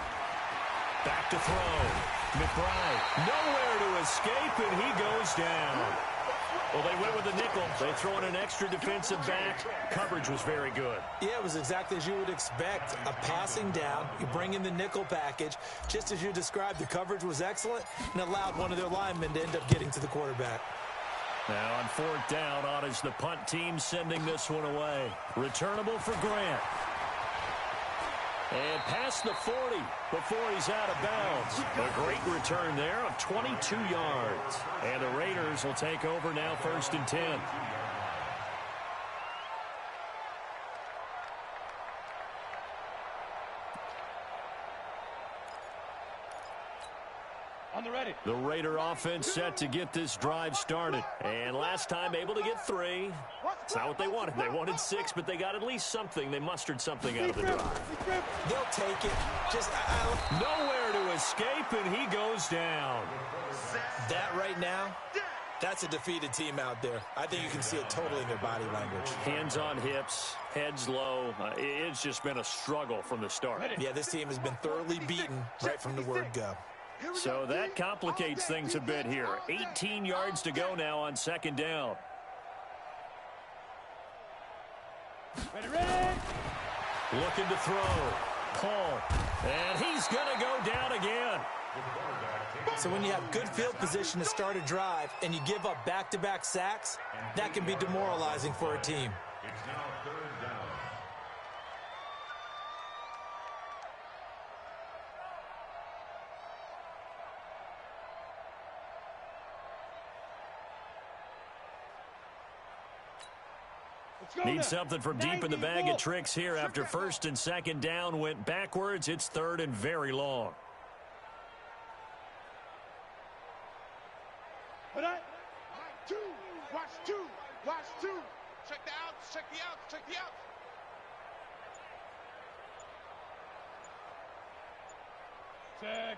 Back to throw. McBride, nowhere to escape, and he goes down. Well, they went with a nickel. They throw in an extra defensive back. Coverage was very good. Yeah, it was exactly as you would expect. A passing down. You bring in the nickel package. Just as you described, the coverage was excellent and allowed one of their linemen to end up getting to the quarterback. Now on 4th down, on is the punt team sending this one away. Returnable for Grant. And past the 40 before he's out of bounds. A great return there of 22 yards. And the Raiders will take over now 1st and 10. On the ready. The Raider offense set to get this drive started. And last time able to get 3. It's not what they wanted. They wanted 6, but they got at least something. They mustered something out of the drive. They'll take it. Just nowhere to escape, and he goes down. That right now, that's a defeated team out there. I think you can see it totally in their body language. Hands on hips, heads low. It's just been a struggle from the start. Yeah, this team has been thoroughly beaten right from the word go. So that complicates things a bit here. 18 yards to go now on 2nd down. Ready. Looking to throw. Paul. And he's going to go down again. So when you have good field position to start a drive and you give up back-to-back sacks, that can be demoralizing for a team. It's now 3rd down. Need something from deep in the bag of tricks here after 1st and 2nd down went backwards. It's 3rd and very long. Watch two. Check the outs, check the outs.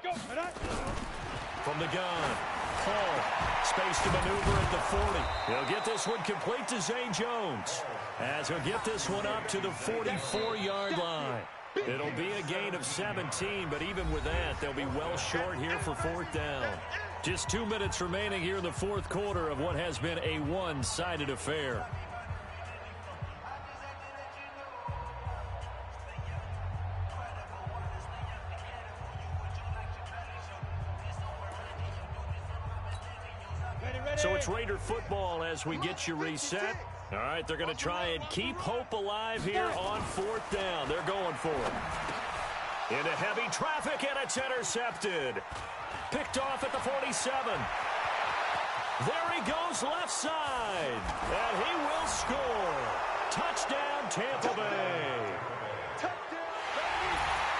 Go. From the gun, Paul, space to maneuver at the 40. He'll get this one complete to Zay Jones, as he'll get this one up to the 44-yard line. It'll be a gain of 17, but even with that, they'll be well short here for 4th down. Just 2 minutes remaining here in the 4th quarter of what has been a one-sided affair. So it's Raider football as we get you reset. All right, they're going to try and keep hope alive here on 4th down. They're going for it. Into heavy traffic, and it's intercepted. Picked off at the 47. There he goes left side. And he will score. Touchdown, Tampa Bay.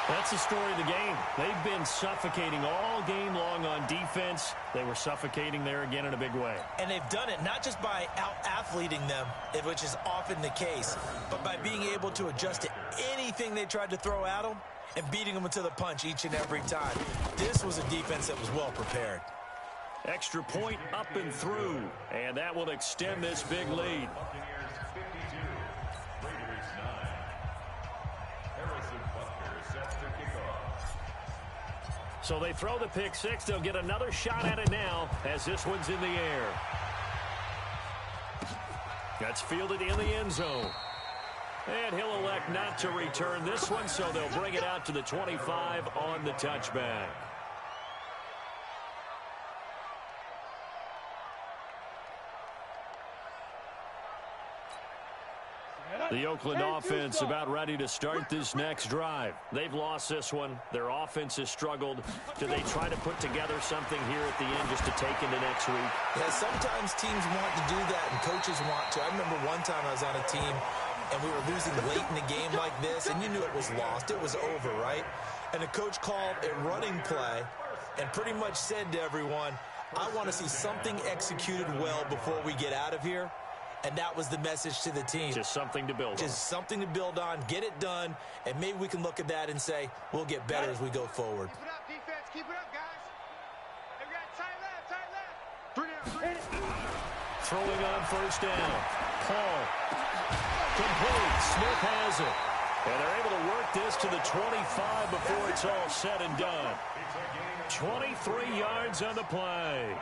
That's the story of the game. They've been suffocating all game long on defense. They were suffocating there again in a big way. And they've done it not just by out-athleting them, which is often the case, but by being able to adjust to anything they tried to throw at them and beating them to the punch each and every time. This was a defense that was well prepared. Extra point up and through, and that will extend this big lead. So they throw the pick six. They'll get another shot at it now as this one's in the air. That's fielded in the end zone. And he'll elect not to return this one, so they'll bring it out to the 25 on the touchback. The Oakland offense about ready to start this next drive. They've lost this one. Their offense has struggled. Do they try to put together something here at the end just to take into next week? Yeah, sometimes teams want to do that and coaches want to. I remember one time I was on a team and we were losing late in a game like this, and you knew it was lost. It was over, right? And the coach called a running play and pretty much said to everyone, I want to see something executed well before we get out of here. And that was the message to the team. Just something to build on. Just something to build on, get it done, and maybe we can look at that and say, we'll get better as we go forward. Keep it up, defense. Keep it up, guys. Hey, we got tight left, tight left. 3 down, 3 down. Throwing on first down. Paul. Complete. Smith has it. And they're able to work this to the 25 before it's all said and done. 23 yards on the play.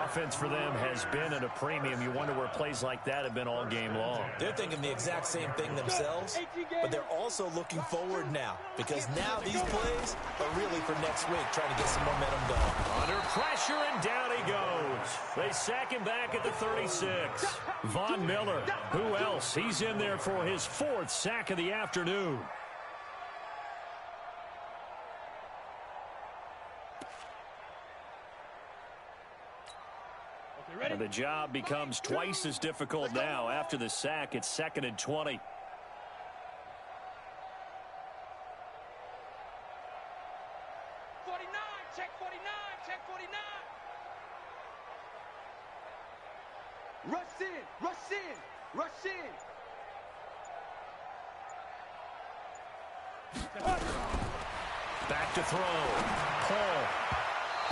Offense for them has been at a premium. You wonder where plays like that have been all game long. They're thinking the exact same thing themselves, but they're also looking forward now because now these plays are really for next week, trying to get some momentum going. Under pressure, and down he goes. They sack him back at the 36. Von Miller, who else? He's in there for his 4th sack of the afternoon. And the job becomes twice as difficult now. After the sack, it's 2nd and 20. Check 49, check 49. Rush in, rush in, rush in. Back to throw. Paul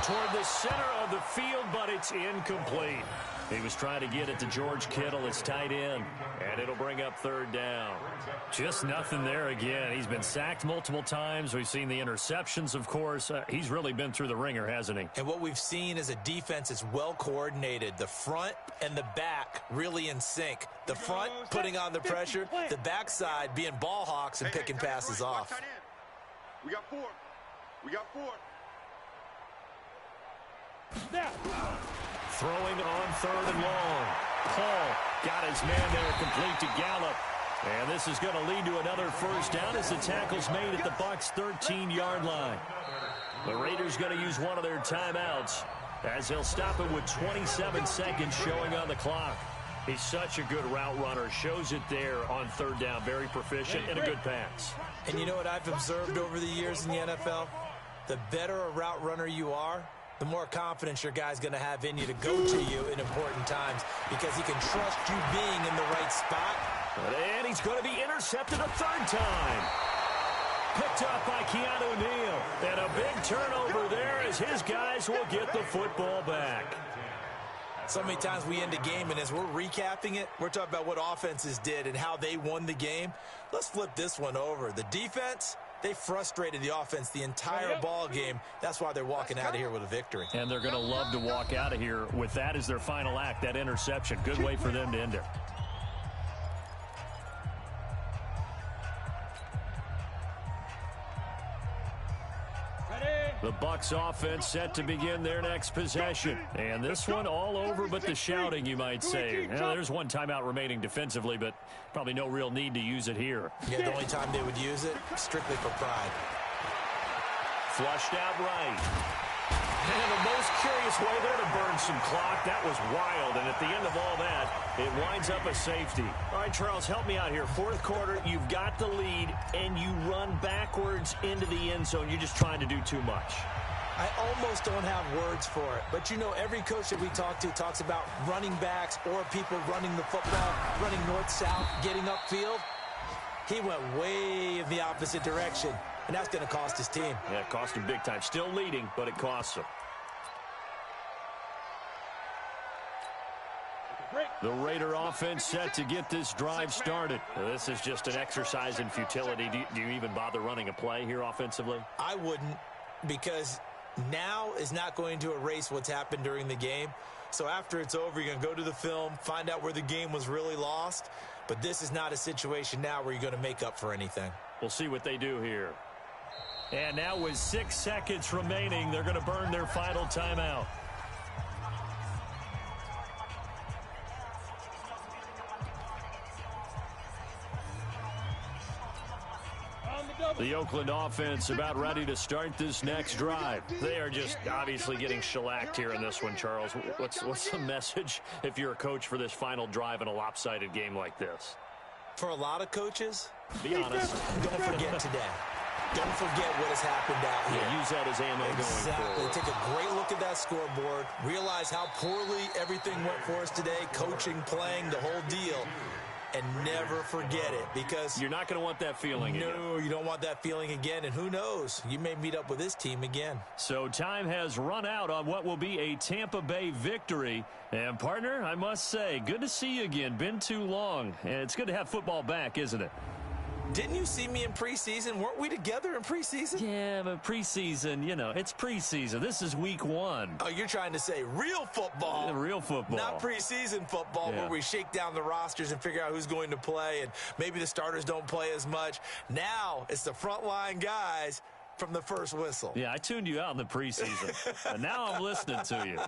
toward the center of the field, but it's incomplete. He was trying to get it to George Kittle, his tight end, and it'll bring up 3rd down. Just nothing there again. He's been sacked multiple times. We've seen the interceptions, of course. He's really been through the ringer, hasn't he? And what we've seen is a defense that's well coordinated. The front and the back really in sync. The front putting on the pressure, the backside being ball hawks and picking passes off. We got 4. We got 4. Throwing on 3rd and long. Paul got his man there complete to Gallup. And this is going to lead to another first down as the tackle's made at the Bucs' 13-yard line. The Raiders going to use one of their timeouts as they'll stop it with 27 seconds showing on the clock. He's such a good route runner. Shows it there on 3rd down. Very proficient and a good pass. And you know what I've observed over the years in the NFL? The better a route runner you are, the more confidence your guy's going to have in you to go to you in important times because he can trust you being in the right spot. And he's going to be intercepted a 3rd time. Picked up by Keanu Neal. And a big turnover there as his guys will get the football back. So many times we end a game, and as we're recapping it, we're talking about what offenses did and how they won the game. Let's flip this one over. The defense, they frustrated the offense the entire ball game. That's why they're walking out of here with a victory. And they're going to love to walk out of here with that as their final act, that interception. Good way for them to end it. Ready? The Bucs offense set to begin their next possession. And this one all over but the shouting, you might say. Now, there's one timeout remaining defensively, but probably no real need to use it here. Yeah, the only time they would use it, strictly for pride. Flushed out right. And the most curious way there to burn some clock. That was wild. And at the end of all that, it winds up a safety. All right, Charles, help me out here. Fourth quarter, you've got the lead, and you run backwards into the end zone. You're just trying to do too much. I almost don't have words for it. But, you know, every coach that we talk to talks about running backs or people running the football, running north-south, getting upfield. He went way in the opposite direction. And that's going to cost his team. Yeah, it cost him big time. Still leading, but it costs him. The Raider offense set to get this drive started. This is just an exercise in futility. Do you even bother running a play here offensively? I wouldn't, because now is not going to erase what's happened during the game. So after it's over, you're going to go to the film, find out where the game was really lost. But this is not a situation now where you're going to make up for anything. We'll see what they do here. And now with 6 seconds remaining, they're going to burn their final timeout. The Oakland offense about ready to start this next drive. They are just obviously getting shellacked here in this one, Charles. What's the message if you're a coach for this final drive in a lopsided game like this? For a lot of coaches, be honest. Don't forget today. Don't forget what has happened out here. Yeah, use that as ammo going forward. Take a great look at that scoreboard. Realize how poorly everything went for us today. Coaching, playing, the whole deal. And never forget it, because you're not going to want that feeling again. No, you don't want that feeling again. And who knows? You may meet up with this team again. So time has run out on what will be a Tampa Bay victory. And, partner, I must say, good to see you again. Been too long. And it's good to have football back, isn't it? Didn't you see me in preseason? Weren't we together in preseason? Yeah, but preseason, you know, it's preseason. This is week 1. Oh, you're trying to say real football. Yeah, real football. Not preseason football where we shake down the rosters and figure out who's going to play, and maybe the starters don't play as much. Now it's the frontline guys from the first whistle. Yeah, I tuned you out in the preseason, and now I'm listening to you.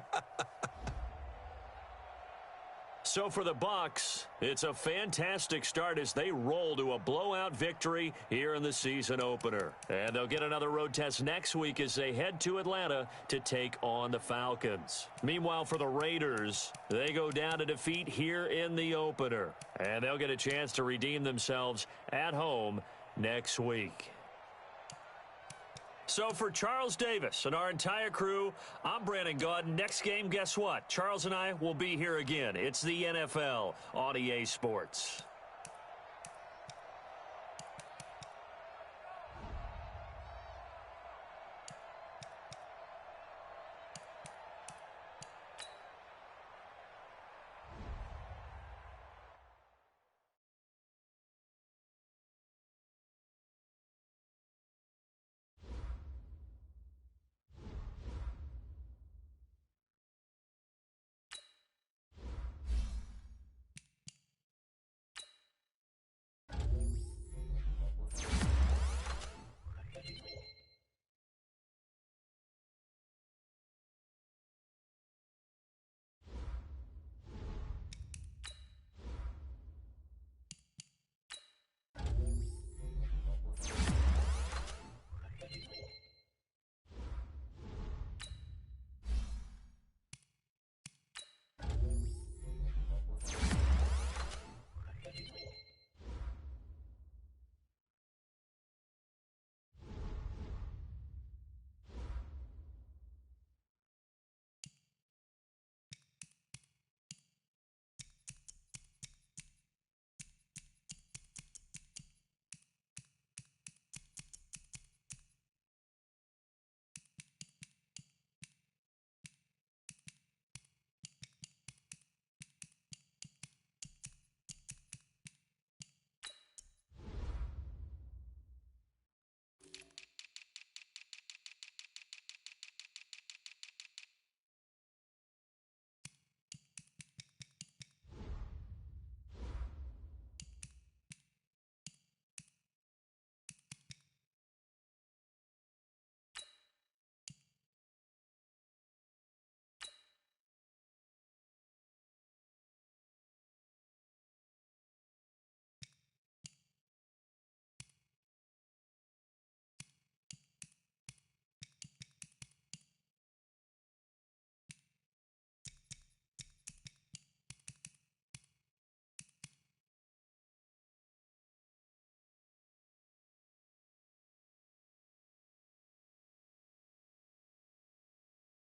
So for the Bucs, it's a fantastic start as they roll to a blowout victory here in the season opener. And they'll get another road test next week as they head to Atlanta to take on the Falcons. Meanwhile, for the Raiders, they go down to defeat here in the opener. And they'll get a chance to redeem themselves at home next week. So for Charles Davis and our entire crew, I'm Brandon Gaudin. Next game, guess what? Charles and I will be here again. It's the NFL on EA Sports.